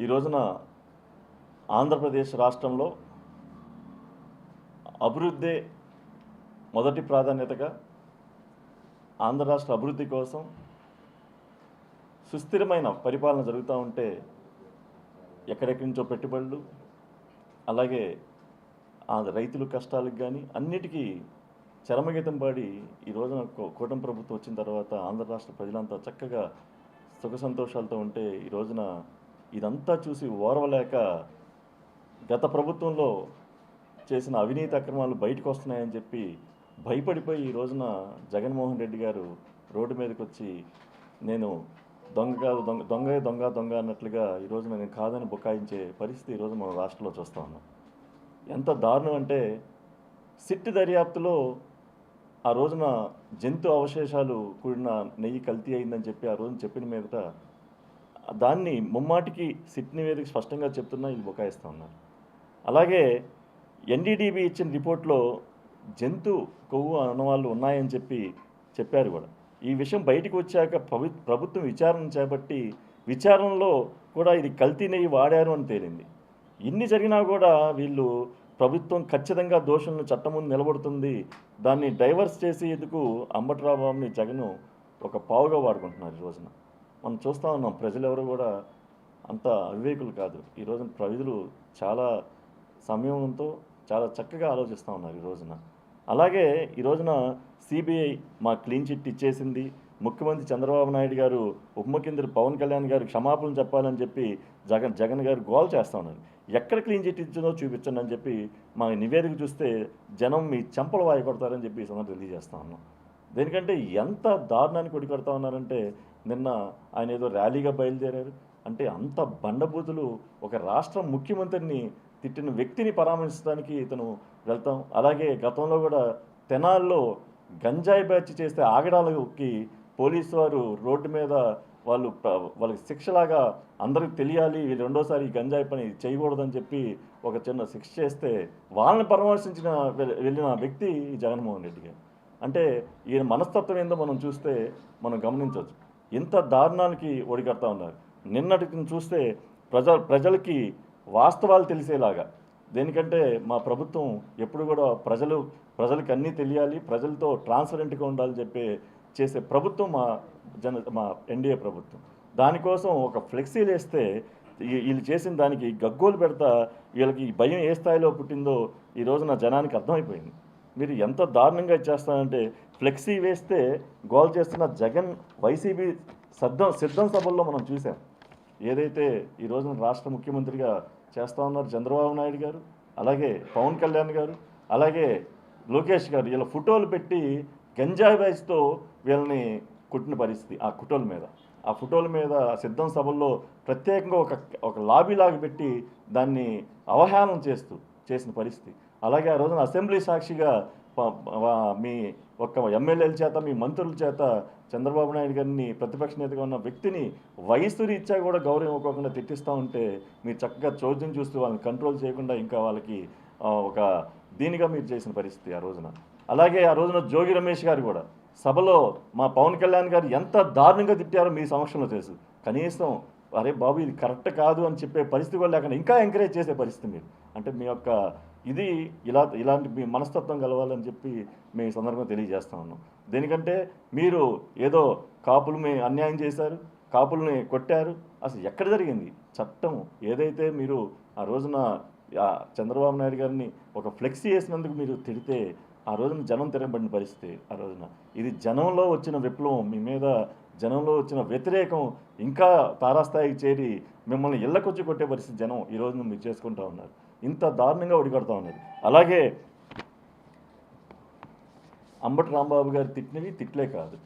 ఈ రోజున ఆంధ్రప్రదేశ్ రాష్ట్రంలో అభివృద్ధి మొదటి ప్రాధాన్యతగా ఆంధ్ర రాష్ట్ర అభివృద్ధి కోసం సుస్థిరమైన పరిపాలన జరుగుతూ ఉంటే ఎక్కడెక్కడి నుంచో పెట్టుబడులు, అలాగే ఆ రైతుల కష్టాలకు కానీ అన్నిటికీ చరమగీతం పాడి ఈ రోజున కూటమి ప్రభుత్వం వచ్చిన తర్వాత ఆంధ్ర రాష్ట్ర ప్రజలంతా చక్కగా సుఖ సంతోషాలతో ఉంటే ఈ రోజున ఇదంతా చూసి ఓర్వలేక గత ప్రభుత్వంలో చేసిన అవినీతి అక్రమాలు బయటకు వస్తున్నాయని చెప్పి భయపడిపోయి ఈ రోజున జగన్మోహన్ రెడ్డి గారు రోడ్డు మీదకి వచ్చి నేను దొంగ కాదు దొంగ అన్నట్లుగా ఈ రోజున నేను కాదని బుకాయించే పరిస్థితి ఈరోజు మన రాష్ట్రంలో చూస్తూ ఉన్నాం. ఎంత దారుణం అంటే సిట్ దర్యాప్తులో ఆ రోజున జంతు అవశేషాలు కూడిన నెయ్యి కల్తీ అయిందని చెప్పి ఆ రోజున చెప్పిన మీదట దాన్ని ముమ్మాటికి సిట్ నివేదిక స్పష్టంగా చెప్తున్నా ఇది బుకాయిస్తూ ఉన్నారు. అలాగే ఎన్డీడీబీ ఇచ్చిన రిపోర్ట్లో జంతు కొవ్వు అనవాళ్ళు ఉన్నాయని చెప్పారు కూడా. ఈ విషయం బయటకు వచ్చాక ప్రభుత్వం విచారణ చేపట్టి విచారణలో కూడా ఇది కల్తీ నెయ్యి వాడారు అని తేలింది. ఇన్ని జరిగినా కూడా వీళ్ళు ప్రభుత్వం ఖచ్చితంగా దోషులను చట్టం ముందు నిలబడుతుంది, దాన్ని డైవర్స్ చేసేందుకు అంబట్రాబాబుని జగన్ ఒక పావుగా వాడుకుంటున్నారు. ఈ రోజున మనం చూస్తూ ఉన్నాం, ప్రజలు ఎవరు కూడా అంత అవివేకులు కాదు. ఈ రోజున ప్రజలు చాలా సమయంతో చాలా చక్కగా ఆలోచిస్తూ ఉన్నారు ఈ రోజున. అలాగే ఈ రోజున సిబిఐ మా క్లీన్ చిట్ ఇచ్చేసింది, ముఖ్యమంత్రి చంద్రబాబు నాయుడు గారు ఉప ముఖ్యమంత్రి పవన్ కళ్యాణ్ గారు క్షమాపణ చెప్పాలని చెప్పి జగన్ గారు గోల్ చేస్తూ ఉన్నారు. ఎక్కడ క్లీన్ చిట్ ఇచ్చిందో చూపించండి అని చెప్పి మా నివేదిక చూస్తే జనం మీ చెంపలు వాయి కొడతారని చెప్పి ఈ సందర్భంగా తెలియజేస్తా ఉన్నాం. దేనికంటే ఎంత దారుణానికి కొడుకొడతా ఉన్నారంటే, నిన్న ఆయన ఏదో ర్యాలీగా బయలుదేరారు అంటే అంత బండబూతులు. ఒక రాష్ట్ర ముఖ్యమంత్రిని తిట్టిన వ్యక్తిని పరామర్శించడానికి ఇతను వెళ్తాం. అలాగే గతంలో కూడా తెనాల్లో గంజాయి బ్యాచ్ చేస్తే ఆగడాలకి పోలీసు వారు రోడ్డు మీద వాళ్ళకి శిక్షలాగా అందరికి తెలియాలి, వీళ్ళు రెండోసారి ఈ గంజాయి పని చేయకూడదని చెప్పి ఒక చిన్న శిక్ష చేస్తే వాళ్ళని పరామర్శించిన వెళ్ళిన వ్యక్తి జగన్మోహన్ రెడ్డి గారు. అంటే ఈయన మనస్తత్వం ఏందో మనం చూస్తే మనం గమనించవచ్చు. ఇంత దారుణానికి ఒడిగడతా ఉన్నారు. నిన్నటికి చూస్తే ప్రజలకి వాస్తవాలు తెలిసేలాగా, దేనికంటే మా ప్రభుత్వం ఎప్పుడు కూడా ప్రజలకు అన్నీ తెలియాలి, ప్రజలతో ట్రాన్స్పరెంట్గా ఉండాలని చెప్పి చేసే ప్రభుత్వం మా ఎన్డీఏ ప్రభుత్వం. దానికోసం ఒక ఫ్లెక్సీలు వేస్తే వీళ్ళు చేసిన దానికి గగ్గోలు పెడతా వీళ్ళకి భయం ఏ స్థాయిలో పుట్టిందో ఈ రోజున జనానికి అర్థమైపోయింది. మీరు ఎంత దారుణంగా ఇచ్చేస్తారంటే, ఫ్లెక్సీ వేస్తే గోల్ చేస్తున్న జగన్ వైసీపీ సిద్ధం సభల్లో మనం చూసాం. ఏదైతే ఈ రోజున రాష్ట్ర ముఖ్యమంత్రిగా చేస్తూ ఉన్నారు చంద్రబాబు నాయుడు గారు, అలాగే పవన్ కళ్యాణ్ గారు, అలాగే లోకేష్ గారు, వీళ్ళ ఫోటోలు పెట్టి గంజాయి బ్యాచ్తో వీళ్ళని కుట్టిన పరిస్థితి. ఆ ఫోటోల మీద సిద్ధం సభల్లో ప్రత్యేకంగా ఒక లాబీలాగా పెట్టి దాన్ని అవహేళన చేసిన పరిస్థితి. అలాగే ఆ రోజున అసెంబ్లీ సాక్షిగా మీ ఒక్క ఎమ్మెల్యేల చేత, మీ మంత్రుల చేత చంద్రబాబు నాయుడు గారిని ప్రతిపక్ష నేతగా ఉన్న వ్యక్తిని వయసు రీత్యా కూడా గౌరవం ఇవ్వకుండా తిట్టిస్తూ ఉంటే మీరు చక్కగా చోద్యం చూస్తూ వాళ్ళని కంట్రోల్ చేయకుండా ఇంకా వాళ్ళకి ఒక దీనిగా మీరు చేసిన పరిస్థితి ఆ రోజున. అలాగే ఆ రోజున జోగి రమేష్ గారు కూడా సభలో మా పవన్ కళ్యాణ్ గారు ఎంత దారుణంగా తిట్టారో మీ సమక్షంలో తెలుసు. కనీసం అరే బాబు ఇది కరెక్ట్ కాదు అని చెప్పే పరిస్థితి కూడా లేకుండా ఇంకా ఎంకరేజ్ చేసే పరిస్థితి మీరు. అంటే మీ యొక్క ఇది ఇలాంటి మీ మనస్తత్వం కలవాలని చెప్పి మేము ఈ సందర్భంగా తెలియజేస్తా ఉన్నాం. దేనికంటే మీరు ఏదో కాపులు మీ అన్యాయం చేశారు, కాపుల్ని కొట్టారు, అసలు ఎక్కడ జరిగింది చట్టం? ఏదైతే మీరు ఆ రోజున చంద్రబాబు నాయుడు గారిని ఒక ఫ్లెక్సీ వేసినందుకు మీరు తిడితే ఆ రోజున జనం తిరగబడిన పరిస్థితి. ఆ రోజున ఇది జనంలో వచ్చిన విప్లవం, మీ మీద జనంలో వచ్చిన వ్యతిరేకం ఇంకా తారాస్థాయికి చేరి మిమ్మల్ని ఇళ్ళకొచ్చి కొట్టే పరిస్థితి జనం ఈ రోజున మీరు చేసుకుంటూ ఉన్నారు. ఇంత దారుణంగా ఒడిగడుతూ ఉన్నారు. అలాగే అంబటి రాంబాబు గారు తిట్టినవి తిట్లే కాదు,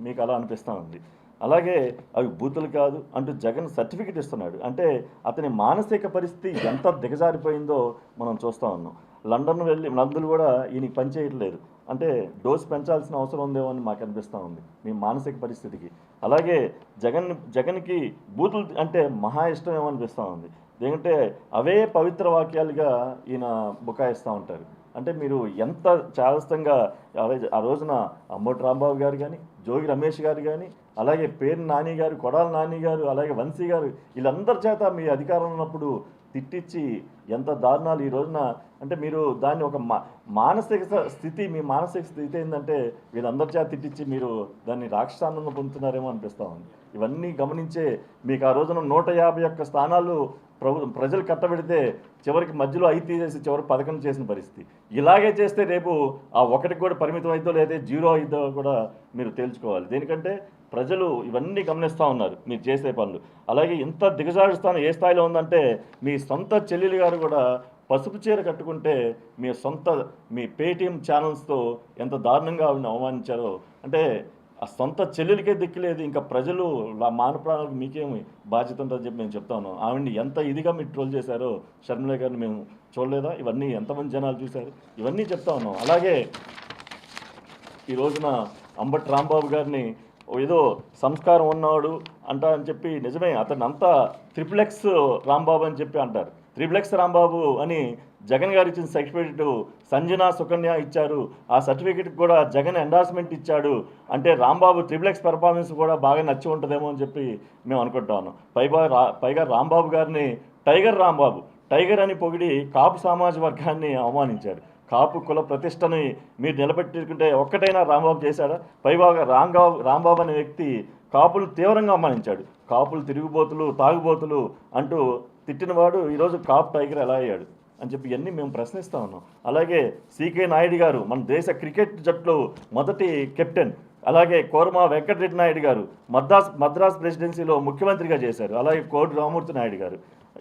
మీకు అలా అనిపిస్తూ ఉంది. అలాగే అవి బూతులు కాదు అంటూ జగన్ సర్టిఫికెట్ ఇస్తున్నాడు. అంటే అతని మానసిక పరిస్థితి ఎంత దిగజారిపోయిందో మనం చూస్తూ ఉన్నాం. లండన్ వెళ్ళి మందులు కూడా ఈయనకి పనిచేయట్లేదు. అంటే డోస్ పెంచాల్సిన అవసరం ఉందేమో అని మాకు అనిపిస్తూ ఉంది మీ మానసిక పరిస్థితికి. అలాగే జగన్కి బూతులు అంటే మహా ఇష్టం ఏమో అనిపిస్తూ ఉంది. ఎందుకంటే అవే పవిత్ర వాక్యాలుగా ఈయన బుకాయిస్తూ ఉంటారు. అంటే మీరు ఎంత చాదస్తంగా ఆ రోజున అంబటి రాంబాబు గారు కానీ, జోగి రమేష్ గారు కానీ, అలాగే పేరు నాని గారు, కొడాల నాని గారు, అలాగే వంశీ గారు, వీళ్ళందరి చేత మీ అధికారంలో ఉన్నప్పుడు తిట్టించి ఎంత దారుణాలు ఈ రోజున. అంటే మీరు దాన్ని ఒక మానసిక స్థితి, మీ మానసిక స్థితి ఏంటంటే వీళ్ళందరి చేత తిట్టించి మీరు దాన్ని రాక్షసానందం పొందుతున్నారేమో అనిపిస్తూ ఉంది. ఇవన్నీ గమనించే మీకు ఆ రోజున 151 స్థానాలు ప్రజలు కట్టబెడితే చివరికి మధ్యలో 5 తీసేసి చివరికి 11 చేసిన పరిస్థితి. ఇలాగే చేస్తే రేపు ఆ ఒకటికి కూడా పరిమితం అవుతో లేదా 0 అవుతో కూడా మీరు తేల్చుకోవాలి. దేనికంటే ప్రజలు ఇవన్నీ గమనిస్తూ ఉన్నారు మీరు చేసే పనులు. అలాగే ఇంత దిగజారు స్థానం ఏ స్థాయిలో ఉందంటే మీ సొంత చెల్లెలు గారు కూడా పసుపు చీర కట్టుకుంటే మీ పేటీఎం ఛానల్స్తో ఎంత దారుణంగా ఆవిడని అవమానించారో. అంటే ఆ సొంత చెల్లెలకే దిక్కులేదు, ఇంకా ప్రజలు మాన ప్రాణాలకు మీకేమి బాధ్యత ఉంటుందని చెప్పి నేను చెప్తాను. ఆవిడని ఎంత ఇదిగా మీరు ట్రోల్ చేశారో షర్మిల గారిని మేము చూడలేదా? ఇవన్నీ ఎంతమంది జనాలు చూశారు? ఇవన్నీ చెప్తా ఉన్నాం. అలాగే ఈ రోజున అంబటి రాంబాబు గారిని ఏదో సంస్కారం ఉన్నవాడు అని చెప్పి, నిజమే అతను అంతా XXX రాంబాబు అని చెప్పి అంటారు. XXX రాంబాబు అని జగన్ గారు ఇచ్చిన సర్టిఫికేట్ సంజన సుకన్య ఇచ్చారు. ఆ సర్టిఫికేట్కి కూడా జగన్ ఎండార్స్మెంట్ ఇచ్చాడు. అంటే రాంబాబు XXX పెర్ఫార్మెన్స్ కూడా బాగా నచ్చి ఉంటుందేమో అని చెప్పి మేము అనుకుంటాను. పైగా రాంబాబు గారిని టైగర్ రాంబాబు, టైగర్ అని పొగిడి కాపు సమాజ వర్గాన్ని అవమానించాడు. కాపు కుల ప్రతిష్టని మీరు నిలబెట్టుకుంటే ఒక్కటైనా రాంబాబు చేశాడా? పైగా రాంబాబు అనే వ్యక్తి కాపులు తీవ్రంగా అవమానించాడు. కాపులు తిరుగుబోతులు, తాగుబోతులు అంటూ తిట్టినవాడు ఈరోజు కాపు టైగర్ ఎలా అయ్యాడు అని చెప్పి ఇవన్నీ మేము ప్రశ్నిస్తూ ఉన్నాం. అలాగే సికే నాయుడు గారు మన దేశ క్రికెట్ జట్టులో మొదటి కెప్టెన్. అలాగే కోరమా వెంకటరెడ్డి నాయుడు గారు మద్రాస్ ప్రెసిడెన్సీలో ముఖ్యమంత్రిగా చేశారు. అలాగే కోడి రామూర్తి నాయుడు గారు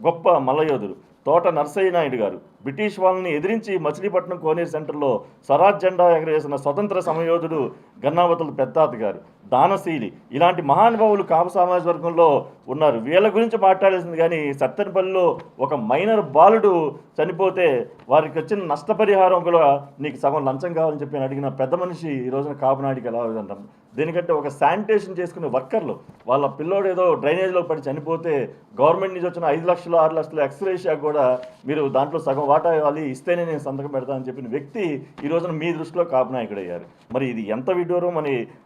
గొప్ప మల్లయోధుడు. తోట నర్సయ్య నాయుడు గారు బ్రిటిష్ వాళ్ళని ఎదిరించి మచిలీపట్నం కోనేరు సెంటర్లో స్వరాజ్ జెండా ఎగరేసిన స్వతంత్ర సమయోధుడు గన్నావతుల పెద్దాత గారు, దానశీలి. ఇలాంటి మహానుభావులు కాపు సమాజ వర్గంలో ఉన్నారు. వీళ్ళ గురించి మాట్లాడేసింది కానీ సత్తెనపల్లిలో ఒక మైనర్ బాలుడు చనిపోతే వారికి వచ్చిన నష్టపరిహారం కూడా నీకు సగం లంచం కావాలని చెప్పి అడిగిన పెద్ద మనిషి ఈ రోజున కాపునాడికి ఎలా అంటాం. దేనికంటే ఒక శానిటేషన్ చేసుకునే వర్కర్లు వాళ్ళ పిల్లోడు ఏదో డ్రైనేజ్లో పడి చనిపోతే గవర్నమెంట్ నుంచి వచ్చిన 5 లక్షలు 6 లక్షలు ఎక్స్రేషియా కూడా మీరు దాంట్లో సగం వాటా ఇవ్వాలి, ఇస్తేనే నేను సంతకం పెడతానని చెప్పిన వ్యక్తి ఈ రోజున మీ దృష్టిలో కాపునాయకుడు అయ్యారు. మరి ఇది ఎంత విడ్డూరం.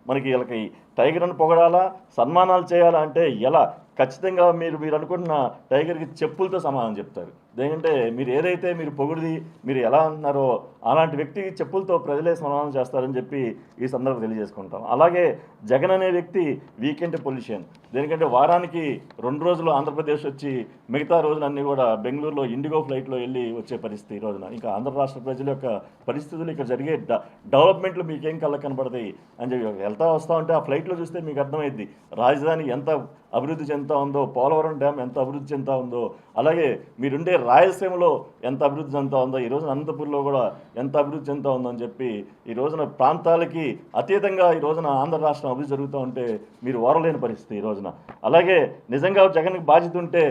మనకి వీళ్ళకి టైగర్ని పొగడాలా, సన్మానాలు చేయాలా అంటే ఎలా? ఖచ్చితంగా మీరు అనుకుంటున్న టైగర్కి చెప్పులతో సమానం చెప్తారు. ఎందుకంటే మీరు ఏదైతే మీరు పొగిడిది మీరు ఎలా అంటున్నారో అలాంటి వ్యక్తికి చెప్పులతో ప్రజలే సమానం చేస్తారని చెప్పి ఈ సందర్భం తెలియజేసుకుంటాం. అలాగే జగన్ అనే వ్యక్తి వీకెండ్ పొల్యూషన్. దేనికంటే వారానికి 2 రోజులు ఆంధ్రప్రదేశ్ వచ్చి మిగతా రోజులన్నీ కూడా బెంగళూరులో ఇండిగో ఫ్లైట్లో వెళ్ళి వచ్చే పరిస్థితి ఈ రోజున. ఇంకా ఆంధ్ర రాష్ట్ర ప్రజల యొక్క పరిస్థితులు, ఇక్కడ జరిగే డెవలప్మెంట్లు మీకేం కళ్ళకు కనపడతాయి అని చెప్పి వెళ్తా వస్తూ ఉంటే ఆ ఫ్లైట్లో చూస్తే మీకు అర్థమైద్ది రాజధాని ఎంత అభివృద్ధి చెందుతూ ఉందో, పోలవరం డ్యామ్ ఎంత అభివృద్ధి చెందుతూ ఉందో, అలాగే మీరుండే రాయలసీమలో ఎంత అభివృద్ధి చెందుతూ ఉందో, ఈ రోజున అనంతపురంలో కూడా ఎంత అభివృద్ధి చెందుతూ ఉందో అని చెప్పి ఈ రోజున ప్రాంతాలకి అతీతంగా ఈ రోజున ఆంధ్ర రాష్ట్రం అభివృద్ధి జరుగుతూ ఉంటే మీరు ఓరలేని పరిస్థితి ఈ రోజున. అలాగే నిజంగా జగన్కి బాధ్యత ఉంటే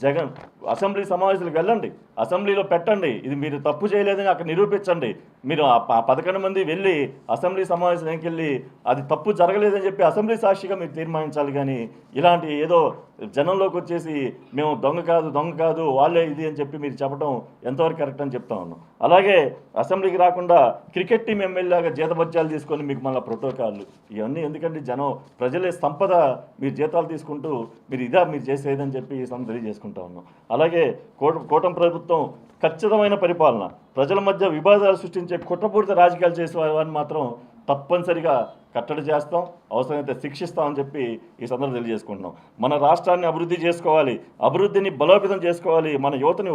జగన్ అసెంబ్లీ సమావేశాలకు వెళ్ళండి, అసెంబ్లీలో పెట్టండి, ఇది మీరు తప్పు చేయలేదని అక్కడ నిరూపించండి. మీరు ఆ 11 మంది వెళ్ళి అసెంబ్లీ సమావేశానికి వెళ్ళి అది తప్పు జరగలేదని చెప్పి అసెంబ్లీ సాక్షిగా మీరు తీర్మానించాలి. కానీ ఇలాంటి ఏదో జనంలోకి వచ్చేసి మేము దొంగ కాదు వాళ్ళే ఇది అని చెప్పి మీరు చెప్పడం ఎంతవరకు కరెక్ట్ అని చెప్తా ఉన్నాం. అలాగే అసెంబ్లీకి రాకుండా క్రికెట్ టీం ఎమ్మెల్యేలాగా జీతభత్యాలు తీసుకొని మీకు మళ్ళీ ప్రోటోకాల్లు ఇవన్నీ ఎందుకంటే ప్రజలే సంపద, మీరు జీతాలు తీసుకుంటూ మీరు చేసేదని చెప్పి తెలియజేసుకుంటా ఉన్నాం. అలాగే కూటమి ప్రభుత్వం ఖచ్చితమైన పరిపాలన, ప్రజల మధ్య వివాదాలు సృష్టించే కుట్రపూరిత రాజకీయాలు చేసే వారిని మాత్రం తప్పనిసరిగా కట్టడి చేస్తాం, అవసరమైతే శిక్షిస్తామని చెప్పి ఈ సందర్భంగా తెలియజేసుకుంటున్నాం. మన రాష్ట్రాన్ని అభివృద్ధి చేసుకోవాలి, అభివృద్ధిని బలోపేతం చేసుకోవాలి, మన యువతని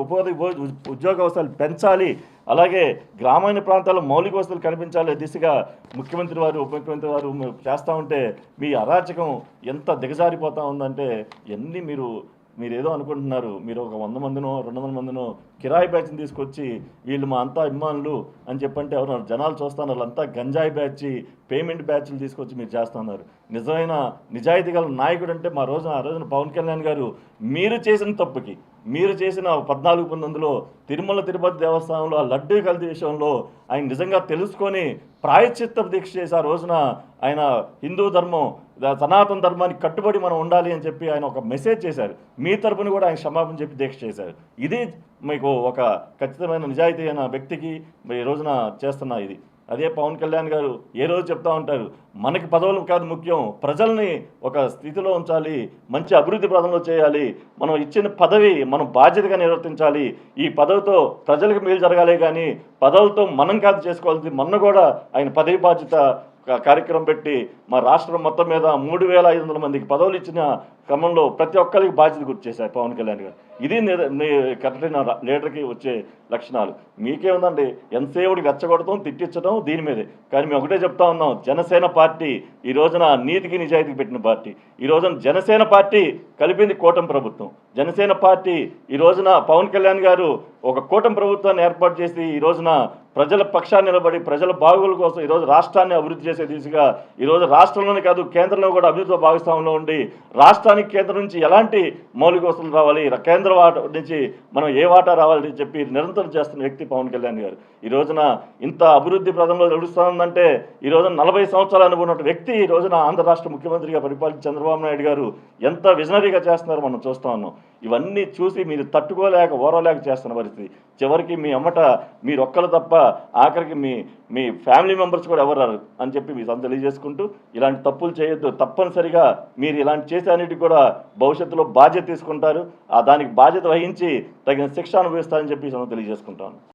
ఉద్యోగ అవకాశాలు పెంచాలి, అలాగే గ్రామీణ ప్రాంతాల్లో మౌలిక వసతులు కనిపించాలి దిశగా ముఖ్యమంత్రి వారు ఉప ముఖ్యమంత్రి వారు చేస్తూ ఉంటే మీ అరాచకం ఎంత దిగజారిపోతూ ఉందంటే ఎన్ని మీరు ఏదో అనుకుంటున్నారు. మీరు ఒక 100 మందినో 200 మందినో కిరాయి బ్యాచ్ని తీసుకొచ్చి వీళ్ళు మా అంతా అభిమానులు అని చెప్పంటే ఎవరు జనాలు చూస్తున్నారు. వాళ్ళంతా గంజాయి బ్యాచ్, పేమెంట్ బ్యాచ్లు తీసుకొచ్చి మీరు చేస్తున్నారు. నిజమైన నిజాయితీ గల నాయకుడు అంటే ఆ రోజున పవన్ కళ్యాణ్ గారు మీరు చేసిన తప్పుకి, మీరు చేసిన 14-19లో తిరుపతి దేవస్థానంలో ఆ లడ్డూ కల్తీ విషయంలో ఆయన నిజంగా తెలుసుకొని ప్రాయశ్చిత్త దీక్ష చేసి ఆ రోజున ఆయన హిందూ ధర్మం సనాతన ధర్మానికి కట్టుబడి మనం ఉండాలి అని చెప్పి ఆయన ఒక మెసేజ్ చేశారు. మీ తరపున కూడా ఆయన క్షమాపణ చెప్పి దీక్ష చేశారు. ఇది మీకు ఒక ఖచ్చితమైన నిజాయితీ అయిన వ్యక్తికి ఈ రోజున చేస్తున్న ఇది. అదే పవన్ కళ్యాణ్ గారు ఏ రోజు చెప్తా ఉంటారు, మనకి పదవులు కాదు ముఖ్యం, ప్రజల్ని ఒక స్థితిలో ఉంచాలి, మంచి అభివృద్ధి ప్రదంలో చేయాలి, మనం ఇచ్చిన పదవి మనం బాధ్యతగా నిర్వర్తించాలి, ఈ పదవితో ప్రజలకు మేలు జరగాలి, కానీ పదవులతో మనం కాదు చేసుకోవాల్సింది. మొన్న కూడా ఆయన పదవి బాధ్యత కార్యక్రమం పెట్టి మా రాష్ట్రం మొత్తం మీద 3,500 మందికి పదవులు ఇచ్చిన క్రమంలో ప్రతి ఒక్కరికి బాధ్యత గుర్తు చేశారు పవన్ కళ్యాణ్ గారు. ఇది కరెక్టైన లీడర్కి వచ్చే లక్షణాలు. మీకేముందండి, ఎంతసేపుడికి రెచ్చగొడతాం, తిట్టించడం దీని మీదే. కానీ మేము ఒకటే చెప్తా ఉన్నాం, జనసేన పార్టీ ఈ రోజున నీతికి నిజాయితీకి పెట్టిన పార్టీ. ఈ రోజున జనసేన పార్టీ కలిపింది కూటమి ప్రభుత్వం. జనసేన పార్టీ ఈ రోజున పవన్ కళ్యాణ్ గారు ఒక కూటమి ప్రభుత్వాన్ని ఏర్పాటు చేసి ఈ రోజున ప్రజల పక్షాన్ని నిలబడి ప్రజల బాగోగుల కోసం ఈరోజు రాష్ట్రాన్ని అభివృద్ధి చేసే దిశగా ఈరోజు రాష్ట్రంలోనే కాదు కేంద్రంలో కూడా అభివృద్ధి భాగస్వామ్యంలో ఉండి రాష్ట్రానికి కేంద్రం నుంచి ఎలాంటి మౌలిక వసతులు రావాలి, కేంద్ర వాటా నుంచి మనం ఏ వాటా రావాలని చెప్పి నిరంతరం చేస్తున్న వ్యక్తి పవన్ కళ్యాణ్ గారు. ఈ రోజున ఇంత అభివృద్ధి ప్రదంలో నడుస్తుందంటే ఈ రోజున 40 సంవత్సరాలు అనుకున్న వ్యక్తి ఈ రోజున ఆంధ్ర రాష్ట్ర ముఖ్యమంత్రిగా పరిపాలించిన చంద్రబాబు నాయుడు గారు ఎంత విజనరీగా చేస్తున్నారో మనం చూస్తూ ఉన్నాం. ఇవన్నీ చూసి మీరు తట్టుకోలేక ఓరలేక చేస్తున్న పరిస్థితి. చివరికి మీ అమ్మట మీరు ఒక్కరు తప్ప ఆఖరికి మీ ఫ్యామిలీ మెంబర్స్ కూడా ఎవరు అని చెప్పి మీ తెలియజేసుకుంటూ ఇలాంటి తప్పులు చేయొద్దు. తప్పనిసరిగా మీరు ఇలాంటి చేసే అన్నిటికీ కూడా భవిష్యత్తులో బాధ్యత తీసుకుంటారు. దానికి బాధ్యత వహించి తగిన శిక్ష అనుభవిస్తారని చెప్పి తెలియజేసుకుంటాను.